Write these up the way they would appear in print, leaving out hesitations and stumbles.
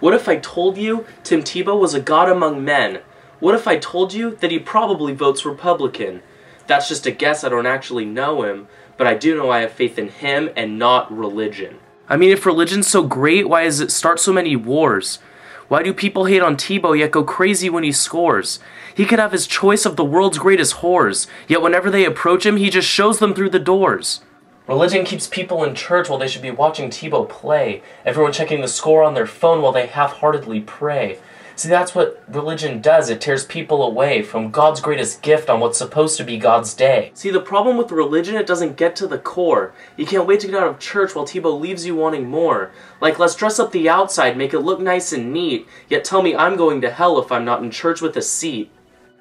What if I told you Tim Tebow was a god among men? What if I told you that he probably votes Republican? That's just a guess, I don't actually know him, but I do know I have faith in him and not religion. I mean, if religion's so great, why does it start so many wars? Why do people hate on Tebow yet go crazy when he scores? He could have his choice of the world's greatest whores, yet whenever they approach him, he just shows them through the doors. Religion keeps people in church while they should be watching Tebow play. Everyone checking the score on their phone while they half-heartedly pray. See, that's what religion does. It tears people away from God's greatest gift on what's supposed to be God's day. See, the problem with religion, it doesn't get to the core. You can't wait to get out of church while Tebow leaves you wanting more. Like, let's dress up the outside, make it look nice and neat, yet tell me I'm going to hell if I'm not in church with a seat.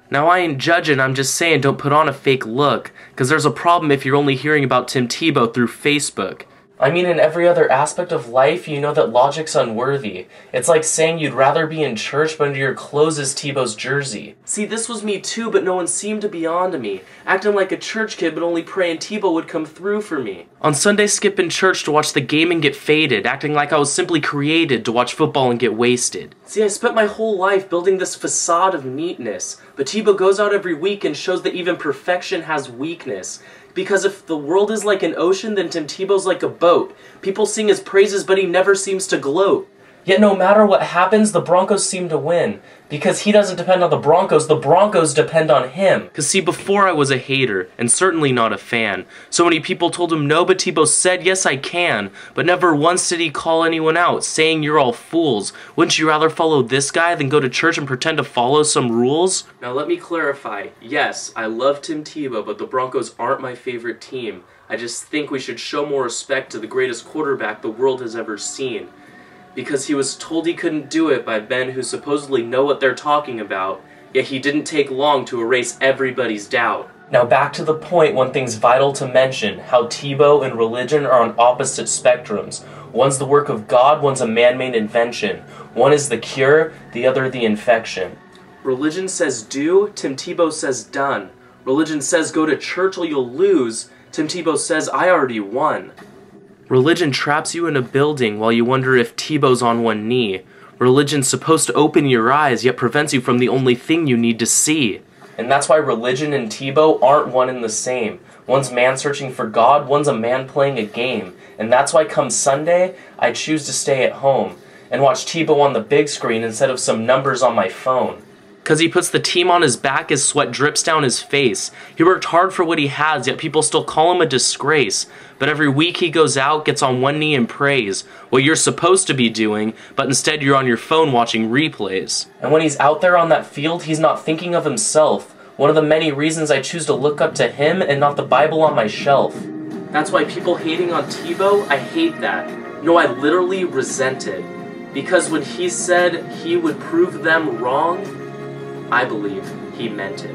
Now, I ain't judging, I'm just saying don't put on a fake look, because there's a problem if you're only hearing about Tim Tebow through Facebook. I mean, in every other aspect of life, you know that logic's unworthy. It's like saying you'd rather be in church but under your clothes is Tebow's jersey. See, this was me too, but no one seemed to be onto me. Acting like a church kid but only praying Tebow would come through for me. On Sunday, skipping church to watch the game and get faded, acting like I was simply created to watch football and get wasted. See, I spent my whole life building this facade of neatness, but Tebow goes out every week and shows that even perfection has weakness. Because if the world is like an ocean, then Tim Tebow's like a boat. People sing his praises, but he never seems to gloat. Yet no matter what happens, the Broncos seem to win. Because he doesn't depend on the Broncos depend on him. Cause see, before I was a hater, and certainly not a fan. So many people told him no, but Tebow said, yes I can. But never once did he call anyone out, saying you're all fools. Wouldn't you rather follow this guy than go to church and pretend to follow some rules? Now let me clarify. Yes, I love Tim Tebow, but the Broncos aren't my favorite team. I just think we should show more respect to the greatest quarterback the world has ever seen. Because he was told he couldn't do it by men who supposedly know what they're talking about, yet he didn't take long to erase everybody's doubt. Now back to the point, one thing's vital to mention, how Tebow and religion are on opposite spectrums. One's the work of God, one's a man-made invention. One is the cure, the other the infection. Religion says do, Tim Tebow says done. Religion says go to church or you'll lose, Tim Tebow says I already won. Religion traps you in a building while you wonder if Tebow's on one knee. Religion's supposed to open your eyes, yet prevents you from the only thing you need to see. And that's why religion and Tebow aren't one and the same. One's man searching for God, one's a man playing a game. And that's why come Sunday, I choose to stay at home and watch Tebow on the big screen instead of some numbers on my phone. Cause he puts the team on his back as sweat drips down his face. He worked hard for what he has, yet people still call him a disgrace. But every week he goes out, gets on one knee and prays. What you're supposed to be doing, but instead you're on your phone watching replays. And when he's out there on that field, he's not thinking of himself. One of the many reasons I choose to look up to him and not the Bible on my shelf. That's why people hating on Tebow, I hate that. No, I literally resent it. Because when he said he would prove them wrong, I believe he meant it.